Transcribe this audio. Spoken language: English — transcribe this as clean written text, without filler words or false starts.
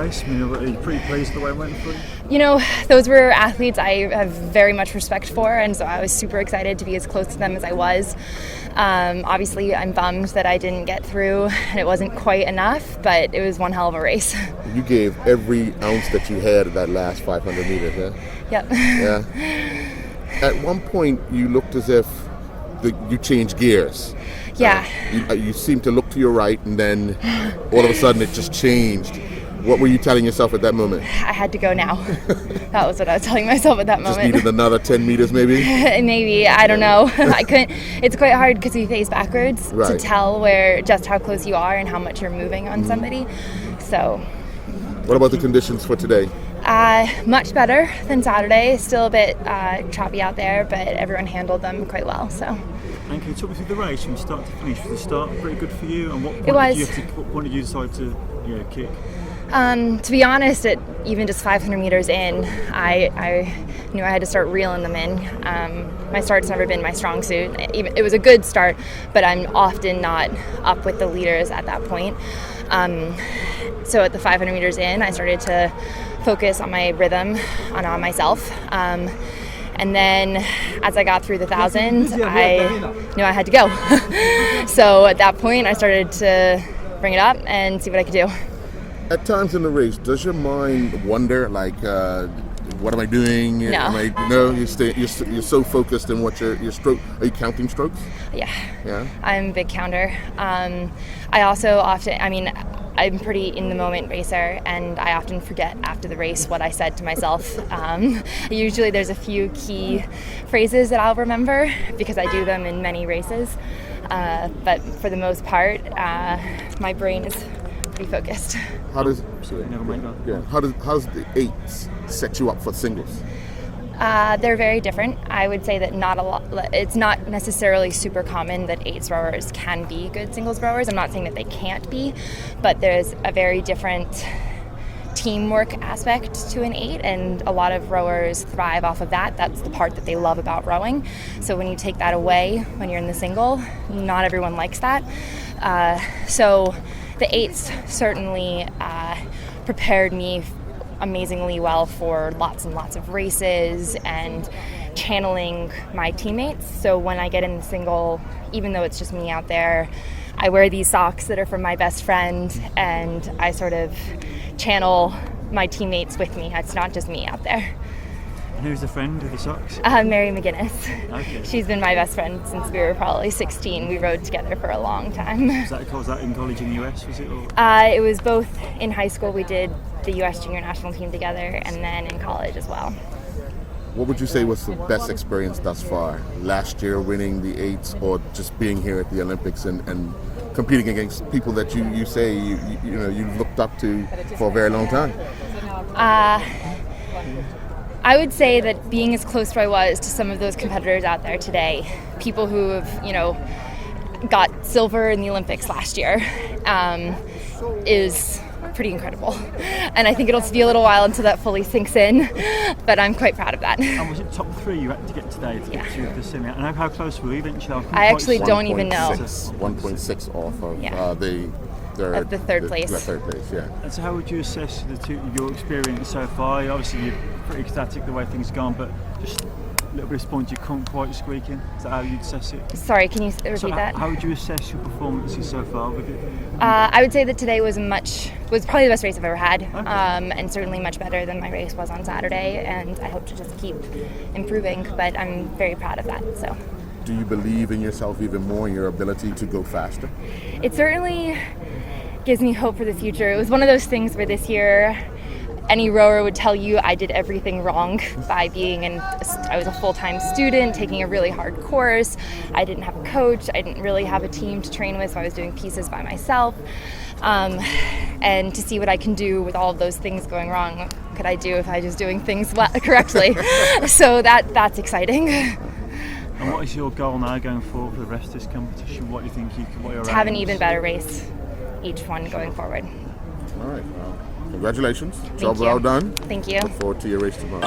race? I mean, are you pretty pleased with the way it went for you? You know, those were athletes I have very much respect for, and so I was super excited to be as close to them as I was. Obviously, I'm bummed that I didn't get through, and it wasn't quite enough, but it was one hell of a race. You gave every ounce that you had at that last 500 meters, yeah? Yep. Yeah. At one point, you looked as if you changed gears. Yeah. You seemed to look to your right, and then all of a sudden it just changed. What were you telling yourself at that moment? I had to go now. That was what I was telling myself at that moment. Just needed another 10 meters maybe? Maybe, I don't know. I couldn't. It's quite hard because you face backwards to tell just how close you are and how much you're moving on somebody. So. What about the conditions for today? Much better than Saturday. Still a bit choppy out there, but everyone handled them quite well. So. And can you talk me through the race from start to finish? Was the start pretty good for you? And what point did you decide to kick? To be honest, even just 500 meters in, I knew I had to start reeling them in. My start's never been my strong suit. It was a good start, but I'm often not up with the leaders at that point. So at the 500 meters in, I started to focus on my rhythm and on myself. And then as I got through the 1,000, I knew I had to go. So at that point, I started to bring it up and see what I could do. At times in the race, does your mind wonder, like, what am I doing? No. You're so focused in what your stroke. Are you counting strokes? Yeah. I'm a big counter. I also I'm pretty in the moment racer, and I often forget after the race what I said to myself. Usually there's a few key phrases that I'll remember because I do them in many races. But for the most part, my brain is pretty focused. How's the eights set you up for singles? They're very different. I would say that it's not necessarily super common that eights rowers can be good singles rowers. I'm not saying that they can't be, but there's a very different teamwork aspect to an eight, and a lot of rowers thrive off of that. That's the part that they love about rowing. So when you take that away when you're in the single, not everyone likes that. So the eights certainly prepared me amazingly well for lots and lots of races and channeling my teammates. So when I get in the single, even though it's just me out there, I wear these socks that are from my best friend, and I sort of channel my teammates with me. It's not just me out there. And who's the friend of the socks? Mary McGuinness. Okay. She's been my best friend since we were probably 16. We rode together for a long time. Was that in college in the US, was it? Or? It was both in high school. We did the US junior national team together, and then in college as well. What would you say was the best experience thus far? Last year winning the eights, or just being here at the Olympics and competing against people that you say you looked up to for a very long time? I would say that being as close to I was to some of those competitors out there today, people who have, got silver in the Olympics last year, is pretty incredible. And I think it'll be a little while until that fully sinks in, but I'm quite proud of that. And was it top 3 you had to get today to get to the semi? And how close were we eventually? I actually don't even know. 1.6 off of the third place. The third place, yeah. And so how would you assess your experience so far? Obviously you're pretty ecstatic the way things have gone, but just a little bit disappointed you couldn't quite squeak in. Is that how you'd assess it? Sorry, can you repeat that? How would you assess your performances so far with it? I would say that today was probably the best race I've ever had, and certainly much better than my race was on Saturday, and I hope to just keep improving, but I'm very proud of that. So. Do you believe in yourself even more, in your ability to go faster? It certainly gives me hope for the future. It was one of those things where this year any rower would tell you I did everything wrong by I was a full-time student taking a really hard course. I didn't have a coach. I didn't really have a team to train with, so I was doing pieces by myself. And to see what I can do with all of those things going wrong, what could I do if I was doing things correctly? So that's exciting. And what is your goal now going forward for the rest of this competition? What do you think to have an even better race, each one going forward. All right. Well, congratulations. Thank Job you. well done. Thank you. Look forward to your race tomorrow.